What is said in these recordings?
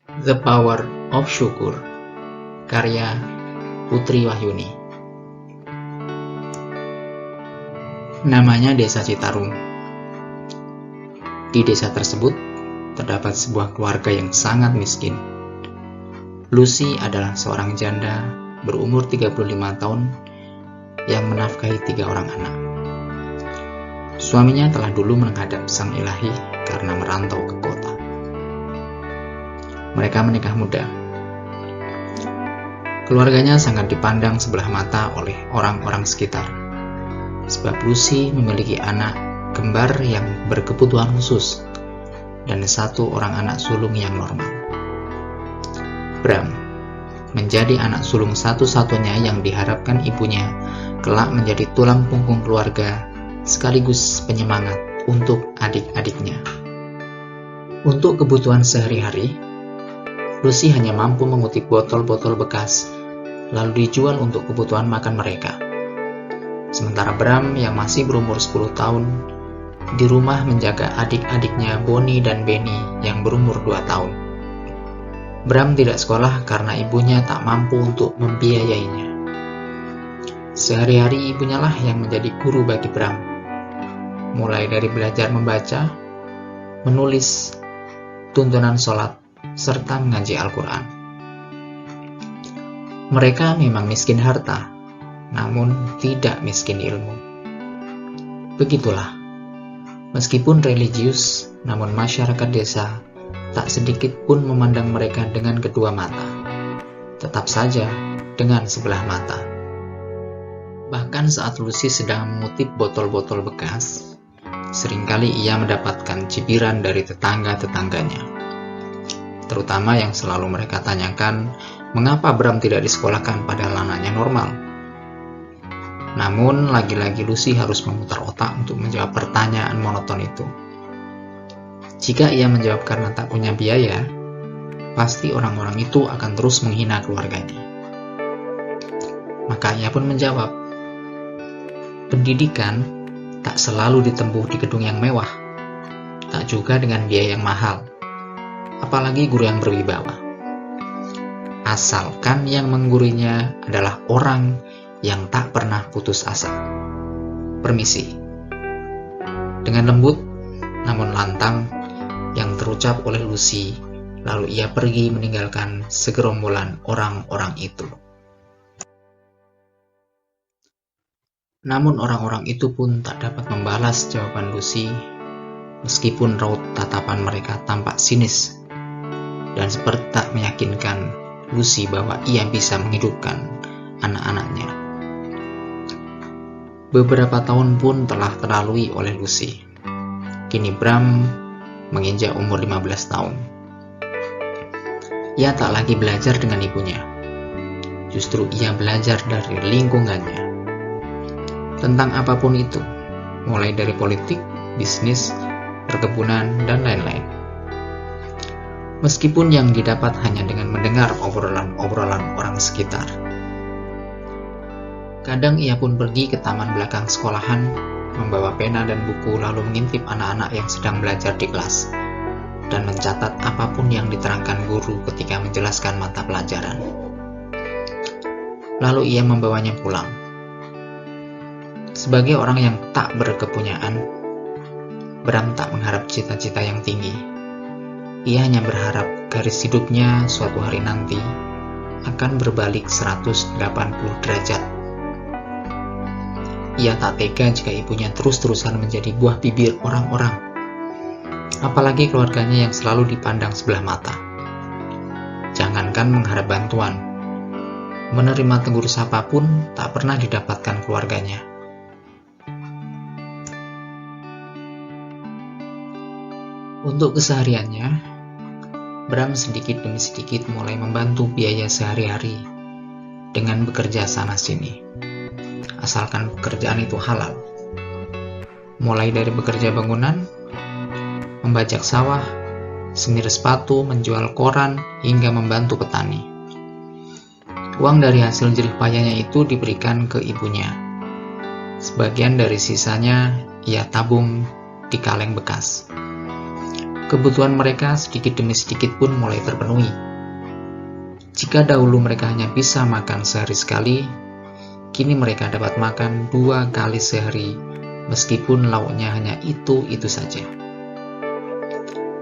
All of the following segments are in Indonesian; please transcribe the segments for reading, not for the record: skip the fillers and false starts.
The Power of Syukur, karya Putri Wahyuni. Namanya Desa Citarum. Di desa tersebut terdapat sebuah keluarga yang sangat miskin. Lucy adalah seorang janda berumur 35 tahun yang menafkahi 3 orang anak. Suaminya telah dulu menghadap Sang Ilahi karena merantau ke kota. Mereka menikah muda. Keluarganya sangat dipandang sebelah mata oleh orang-orang sekitar, sebab Lucy memiliki anak kembar yang berkebutuhan khusus dan 1 orang anak sulung yang normal. Bram menjadi anak sulung satu-satunya yang diharapkan ibunya kelak menjadi tulang punggung keluarga sekaligus penyemangat untuk adik-adiknya. Untuk kebutuhan sehari-hari, Lucy hanya mampu mengutip botol-botol bekas lalu dijual untuk kebutuhan makan mereka. Sementara Bram yang masih berumur 10 tahun di rumah menjaga adik-adiknya Bonnie dan Benny yang berumur 2 tahun. Bram tidak sekolah karena ibunya tak mampu untuk membiayainya. Sehari-hari ibunya lah yang menjadi guru bagi Bram, mulai dari belajar membaca, menulis, tuntunan sholat, serta mengaji Al-Quran. Mereka memang miskin harta, namun tidak miskin ilmu. Begitulah, meskipun religius, namun masyarakat desa tak sedikit pun memandang mereka dengan kedua mata, tetap saja dengan sebelah mata. Bahkan saat Lucy sedang mengutip botol-botol bekas, seringkali ia mendapatkan cibiran dari tetangga-tetangganya, terutama yang selalu mereka tanyakan mengapa Bram tidak disekolahkan padahal anaknya normal. Namun lagi-lagi Lucy harus memutar otak untuk menjawab pertanyaan monoton itu. Jika ia menjawab karena tak punya biaya, pasti orang-orang itu akan terus menghina keluarganya. Maka ia pun menjawab, pendidikan tak selalu ditempuh di gedung yang mewah, tak juga dengan biaya yang mahal, apalagi guru yang berwibawa. Asalkan yang menggurinya adalah orang yang tak pernah putus asa. Permisi. Dengan lembut namun lantang yang terucap oleh Lucy, lalu ia pergi meninggalkan segerombolan orang-orang itu. Namun orang-orang itu pun tak dapat membalas jawaban Lucy, meskipun raut tatapan mereka tampak sinis dan seperti tak meyakinkan Lucy bahwa ia bisa menghidupkan anak-anaknya. Beberapa tahun pun telah terlalui oleh Lucy. Kini Bram menginjak umur 15 tahun. Ia tak lagi belajar dengan ibunya. Justru ia belajar dari lingkungannya. Tentang apapun itu, mulai dari politik, bisnis, perkebunan, dan lain-lain. Meskipun yang didapat hanya dengan mendengar obrolan-obrolan orang sekitar. Kadang ia pun pergi ke taman belakang sekolahan, membawa pena dan buku lalu mengintip anak-anak yang sedang belajar di kelas, dan mencatat apapun yang diterangkan guru ketika menjelaskan mata pelajaran. Lalu ia membawanya pulang. Sebagai orang yang tak berkepunyaan, Bram tak mengharap cita-cita yang tinggi. Ia hanya berharap garis hidupnya suatu hari nanti akan berbalik 180 derajat. Ia tak tega jika ibunya terus-terusan menjadi buah bibir orang-orang, apalagi keluarganya yang selalu dipandang sebelah mata. Jangankan mengharap bantuan, menerima tegur sapa pun tak pernah didapatkan keluarganya. Untuk kesehariannya, Bram sedikit demi sedikit mulai membantu biaya sehari-hari dengan bekerja sana-sini, asalkan pekerjaan itu halal. Mulai dari bekerja bangunan, membajak sawah, semir sepatu, menjual koran, hingga membantu petani. Uang dari hasil jerih payahnya itu diberikan ke ibunya. Sebagian dari sisanya ia tabung di kaleng bekas. Kebutuhan mereka sedikit demi sedikit pun mulai terpenuhi. Jika dahulu mereka hanya bisa makan sehari sekali, kini mereka dapat makan 2 kali sehari, meskipun lauknya hanya itu saja.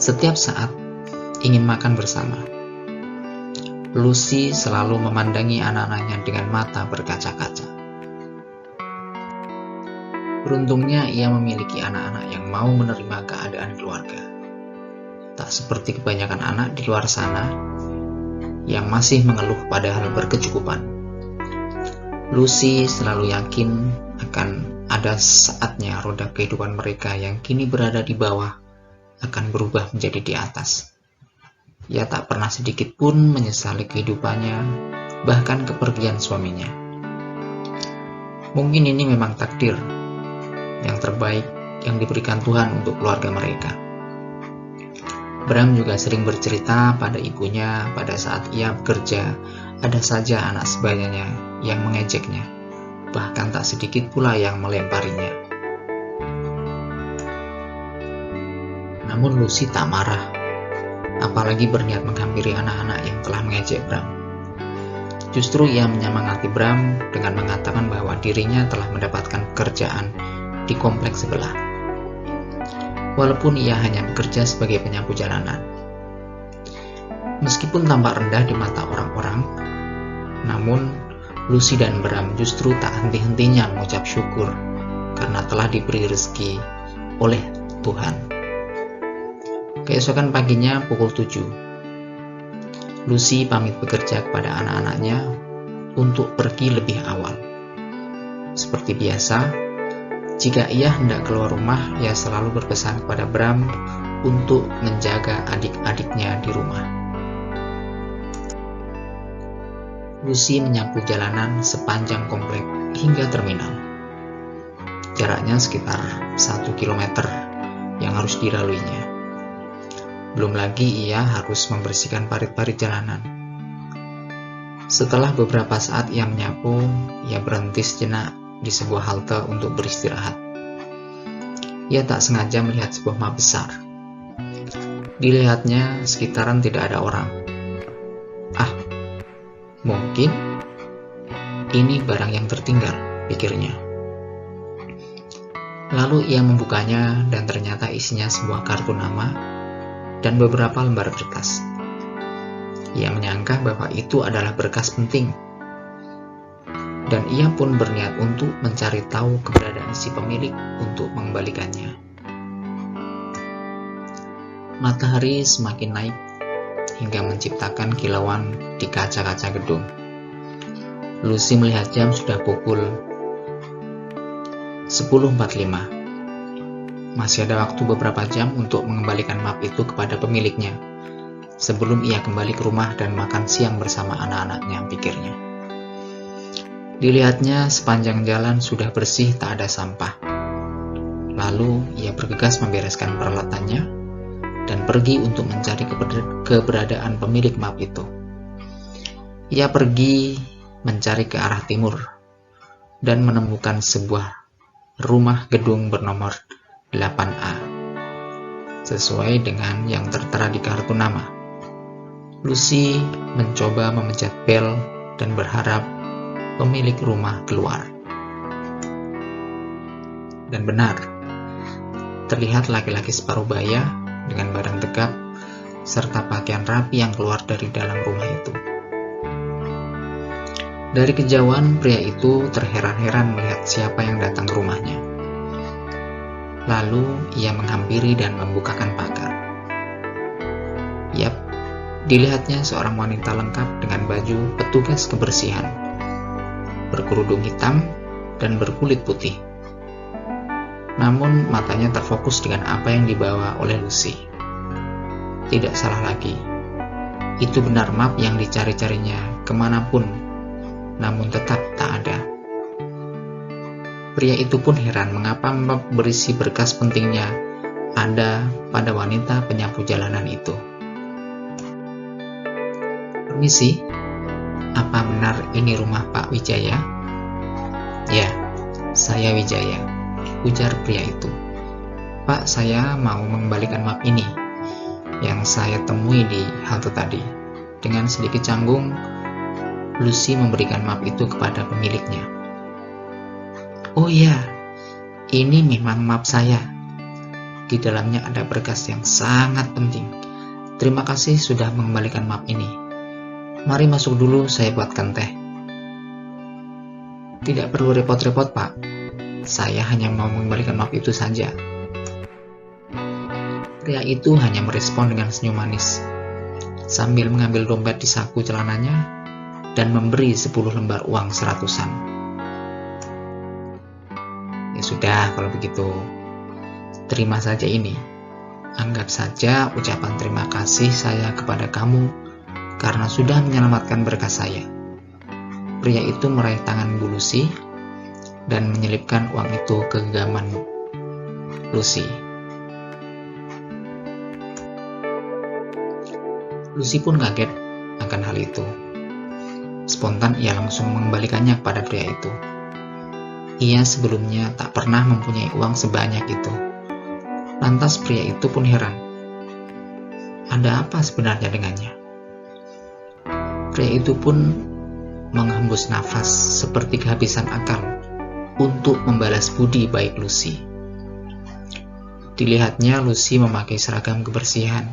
Setiap saat ingin makan bersama. Lucy selalu memandangi anak-anaknya dengan mata berkaca-kaca. Beruntungnya ia memiliki anak-anak yang mau menerima keadaan keluarga. Tak seperti kebanyakan anak di luar sana yang masih mengeluh padahal berkecukupan. Lucy selalu yakin akan ada saatnya roda kehidupan mereka yang kini berada di bawah akan berubah menjadi di atas. Ia tak pernah sedikit pun menyesali kehidupannya, bahkan kepergian suaminya. Mungkin ini memang takdir yang terbaik yang diberikan Tuhan untuk keluarga mereka. Bram juga sering bercerita pada ibunya pada saat ia bekerja, ada saja anak sebayanya yang mengejeknya, bahkan tak sedikit pula yang melemparinya. Namun Lucy tak marah, apalagi berniat menghampiri anak-anak yang telah mengejek Bram. Justru ia menyemangati Bram dengan mengatakan bahwa dirinya telah mendapatkan pekerjaan di kompleks sebelah. Walaupun ia hanya bekerja sebagai penyapu jalanan. Meskipun tampak rendah di mata orang-orang, namun Lucy dan Bram justru tak henti-hentinya mengucap syukur karena telah diberi rezeki oleh Tuhan. Keesokan paginya pukul 7, Lucy pamit bekerja kepada anak-anaknya untuk pergi lebih awal. Seperti biasa, jika ia hendak keluar rumah, ia selalu berpesan kepada Bram untuk menjaga adik-adiknya di rumah. Lucy menyapu jalanan sepanjang komplek hingga terminal. Jaraknya sekitar 1 km yang harus dilaluinya. Belum lagi ia harus membersihkan parit-parit jalanan. Setelah beberapa saat ia menyapu, ia berhenti sejenak di sebuah halte untuk beristirahat. Ia tak sengaja melihat sebuah map besar. Dilihatnya sekitaran tidak ada orang. Mungkin ini barang yang tertinggal, pikirnya. Lalu ia membukanya dan ternyata isinya sebuah kartu nama dan beberapa lembar kertas. Ia menyangka bahwa itu adalah berkas penting. Dan ia pun berniat untuk mencari tahu keberadaan si pemilik untuk mengembalikannya. Matahari semakin naik hingga menciptakan kilauan di kaca-kaca gedung. Lucy melihat jam sudah pukul 10.45. Masih ada waktu beberapa jam untuk mengembalikan map itu kepada pemiliknya sebelum ia kembali ke rumah dan makan siang bersama anak-anaknya, pikirnya. Dilihatnya sepanjang jalan sudah bersih, tak ada sampah. Lalu ia bergegas membereskan peralatannya dan pergi untuk mencari keberadaan pemilik map itu. Ia pergi mencari ke arah timur dan menemukan sebuah rumah gedung bernomor 8A, sesuai dengan yang tertera di kartu nama. Lucy mencoba memencet bel dan berharap pemilik rumah keluar. Dan benar, terlihat laki-laki separuh baya dengan badan tegap serta pakaian rapi yang keluar dari dalam rumah itu. Dari kejauhan, pria itu terheran-heran melihat siapa yang datang ke rumahnya. Lalu ia menghampiri dan membukakan pagar. Yap, dilihatnya seorang wanita lengkap dengan baju petugas kebersihan, berkerudung hitam dan berkulit putih. Namun matanya terfokus dengan apa yang dibawa oleh Lucy. Tidak salah lagi, itu benar map yang dicari-carinya kemanapun, namun tetap tak ada. Pria itu pun heran mengapa map berisi berkas pentingnya ada pada wanita penyapu jalanan itu. Permisi, apa benar ini rumah Pak Wijaya? Ya, saya Wijaya, ujar pria itu. Pak, saya mau mengembalikan map ini. yang saya temui di halte tadi. Dengan sedikit canggung, Lucy memberikan map itu kepada pemiliknya. "Oh iya, ini memang map saya. Di dalamnya ada berkas yang sangat penting. Terima kasih sudah mengembalikan map ini. Mari masuk dulu, saya buatkan teh." "Tidak perlu repot-repot, Pak. Saya hanya mau mengembalikan map itu saja." Pria itu hanya merespon dengan senyum manis, sambil mengambil dompet di saku celananya dan memberi 10 lembar uang 100-an. "Ya sudah, kalau begitu, terima saja ini. Anggap saja ucapan terima kasih saya kepada kamu karena sudah menyelamatkan berkas saya." Pria itu meraih tangan Bu Lucy dan menyelipkan uang itu ke genggaman Lucy. Lucy pun kaget akan hal itu. Spontan ia langsung mengembalikannya kepada pria itu. Ia sebelumnya tak pernah mempunyai uang sebanyak itu. Lantas pria itu pun heran. Ada apa sebenarnya dengannya? Pria itu pun menghembus nafas seperti kehabisan akal untuk membalas budi baik Lucy. Dilihatnya Lucy memakai seragam kebersihan.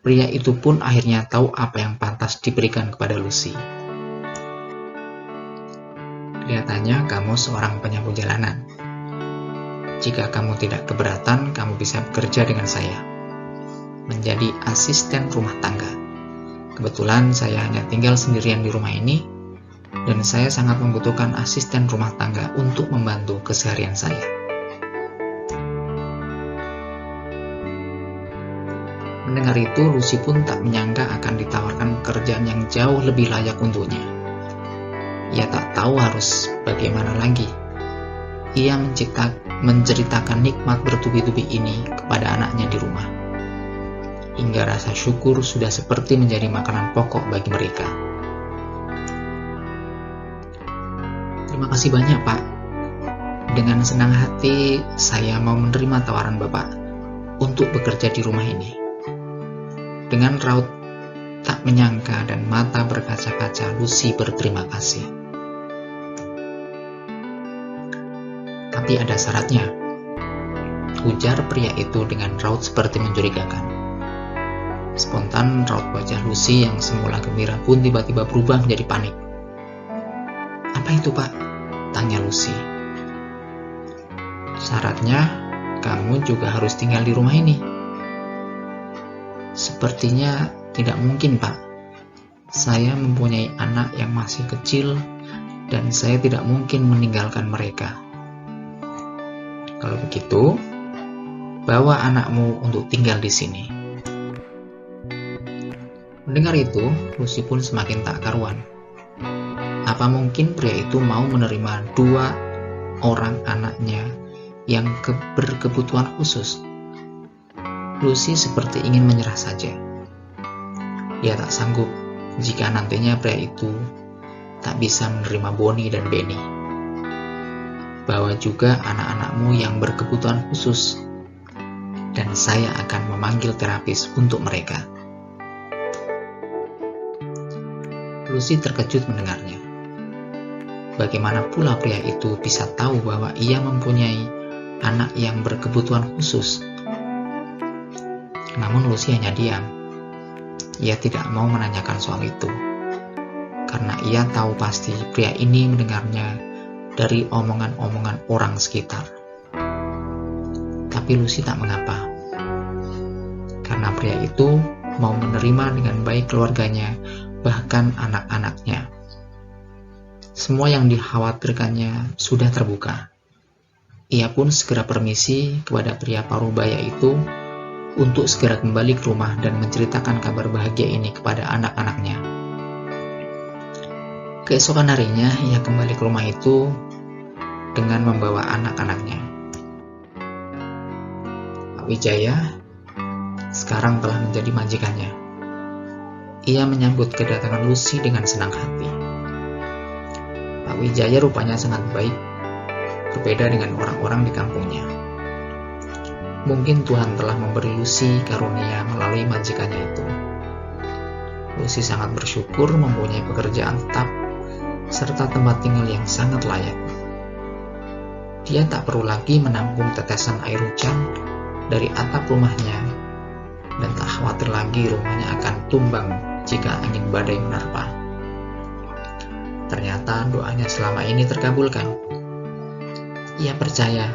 Pria itu pun akhirnya tahu apa yang pantas diberikan kepada Lucy. "Kelihatannya kamu seorang penyapu jalanan. Jika kamu tidak keberatan, kamu bisa bekerja dengan saya, menjadi asisten rumah tangga. Kebetulan saya hanya tinggal sendirian di rumah ini, dan saya sangat membutuhkan asisten rumah tangga untuk membantu keseharian saya." Mendengar itu, Lucy pun tak menyangka akan ditawarkan pekerjaan yang jauh lebih layak untuknya. Ia tak tahu harus bagaimana lagi. Ia menceritakan nikmat bertubi-tubi ini kepada anaknya di rumah, hingga rasa syukur sudah seperti menjadi makanan pokok bagi mereka. "Terima kasih banyak, Pak. Dengan senang hati saya mau menerima tawaran Bapak untuk bekerja di rumah ini." Dengan raut tak menyangka dan mata berkaca-kaca, Lucy berterima kasih. "Tapi ada syaratnya," ujar pria itu dengan raut seperti mencurigakan. Spontan raut wajah Lucy yang semula gembira pun tiba-tiba berubah menjadi panik. "Apa itu, Pak?" tanya Lucy. "Syaratnya, kamu juga harus tinggal di rumah ini." "Sepertinya tidak mungkin, Pak. Saya mempunyai anak yang masih kecil dan saya tidak mungkin meninggalkan mereka." "Kalau begitu, bawa anakmu untuk tinggal di sini." Mendengar itu, Lucy pun semakin tak karuan. Apa mungkin pria itu mau menerima 2 orang anaknya yang berkebutuhan khusus? Lucy seperti ingin menyerah saja. Dia tak sanggup jika nantinya pria itu tak bisa menerima Bonnie dan Benny. "Bawa juga anak-anakmu yang berkebutuhan khusus, dan saya akan memanggil terapis untuk mereka." Lucy terkejut mendengarnya. Bagaimana pula pria itu bisa tahu bahwa ia mempunyai anak yang berkebutuhan khusus? Namun Lucy hanya diam. Ia tidak mau menanyakan soal itu, karena ia tahu pasti pria ini mendengarnya dari omongan-omongan orang sekitar. Tapi Lucy tak mengapa, karena pria itu mau menerima dengan baik keluarganya, bahkan anak-anaknya. Semua yang dikhawatirkannya sudah terbuka. Ia pun segera permisi kepada pria parubaya itu untuk segera kembali ke rumah dan menceritakan kabar bahagia ini kepada anak-anaknya. Keesokan harinya, ia kembali ke rumah itu dengan membawa anak-anaknya. Pak Wijaya sekarang telah menjadi majikannya. Ia menyambut kedatangan Lucy dengan senang hati. Pak Wijaya rupanya sangat baik, berbeda dengan orang-orang di kampungnya. Mungkin Tuhan telah memberi Lucy karunia melalui majikannya itu. Lucy sangat bersyukur mempunyai pekerjaan tetap serta tempat tinggal yang sangat layak. Dia tak perlu lagi menampung tetesan air hujan dari atap rumahnya dan tak khawatir lagi rumahnya akan tumbang jika angin badai menerpa. Ternyata doanya selama ini terkabulkan. Ia percaya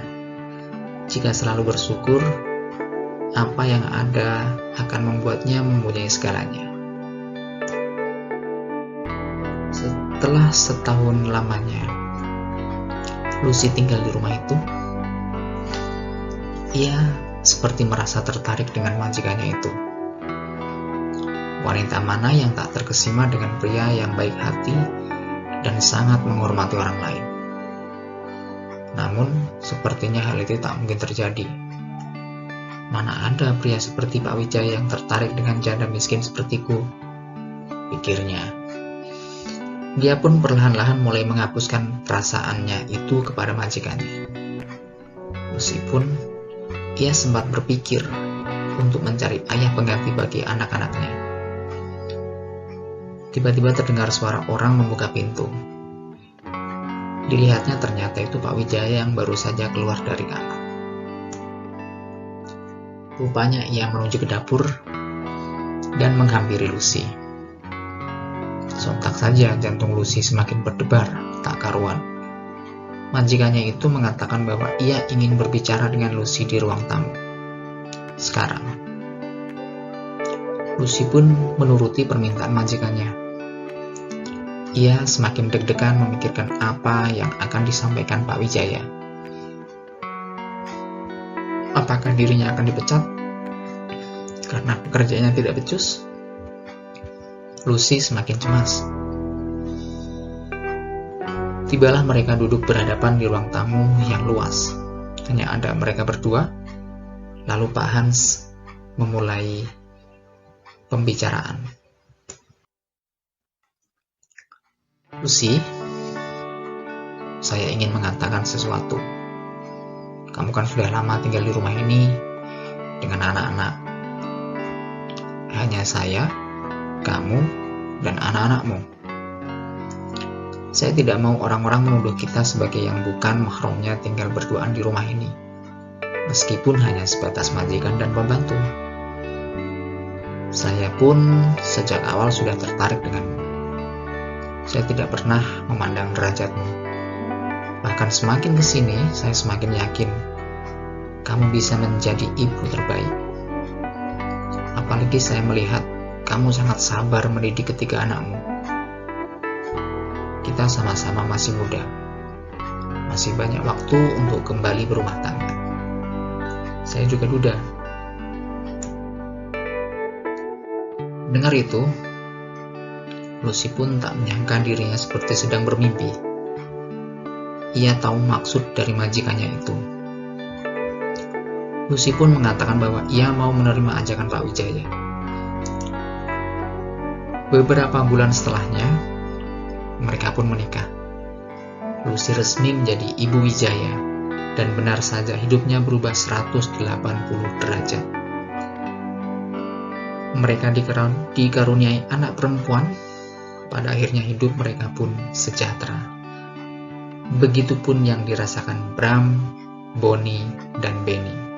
jika selalu bersyukur, apa yang ada akan membuatnya mempunyai segalanya. Setelah setahun lamanya Lucy tinggal di rumah itu, ia seperti merasa tertarik dengan majikannya itu. Wanita mana yang tak terkesima dengan pria yang baik hati dan sangat menghormati orang lain. Namun, sepertinya hal itu tak mungkin terjadi. Mana ada pria seperti Pak Wijaya yang tertarik dengan janda miskin sepertiku, pikirnya. Dia pun perlahan-lahan mulai menghapuskan perasaannya itu kepada majikannya. Meskipun ia sempat berpikir untuk mencari ayah pengganti bagi anak-anaknya. Tiba-tiba terdengar suara orang membuka pintu. Dilihatnya ternyata itu Pak Wijaya yang baru saja keluar dari kamar. Rupanya ia menuju ke dapur dan menghampiri Lucy. Sontak saja jantung Lucy semakin berdebar, tak karuan. Majikannya itu mengatakan bahwa ia ingin berbicara dengan Lucy di ruang tamu. Sekarang, Lucy pun menuruti permintaan majikannya. Ia semakin deg-degan memikirkan apa yang akan disampaikan Pak Wijaya. Apakah dirinya akan dipecat karena pekerjaannya tidak becus? Lucy semakin cemas. Tibalah mereka duduk berhadapan di ruang tamu yang luas. Hanya ada mereka berdua. Lalu Pak Hans memulai pembicaraan. Lucy, saya ingin mengatakan sesuatu. Kamu kan sudah lama tinggal di rumah ini dengan anak-anak. Hanya saya, kamu, dan anak-anakmu. Saya tidak mau orang-orang menuduh kita sebagai yang bukan mahramnya tinggal berduaan di rumah ini, meskipun hanya sebatas majikan dan pembantu. Saya pun sejak awal sudah tertarik denganmu. Saya tidak pernah memandang derajatmu. Bahkan semakin kesini, saya semakin yakin kamu bisa menjadi ibu terbaik. Apalagi saya melihat kamu sangat sabar mendidik ketiga anakmu. Kita sama-sama masih muda. Masih banyak waktu untuk kembali berumah tangga. Saya juga duda. Dengar itu, Lucy pun tak menyangka dirinya seperti sedang bermimpi. Ia tahu maksud dari majikannya itu. Lucy pun mengatakan bahwa ia mau menerima ajakan Pak Wijaya. Beberapa bulan setelahnya, mereka pun menikah. Lucy resmi menjadi Ibu Wijaya, dan benar saja hidupnya berubah 180 derajat. Mereka dikaruniai anak perempuan. Pada akhirnya hidup mereka pun sejahtera. Begitupun yang dirasakan Bram, Bonnie, dan Benny.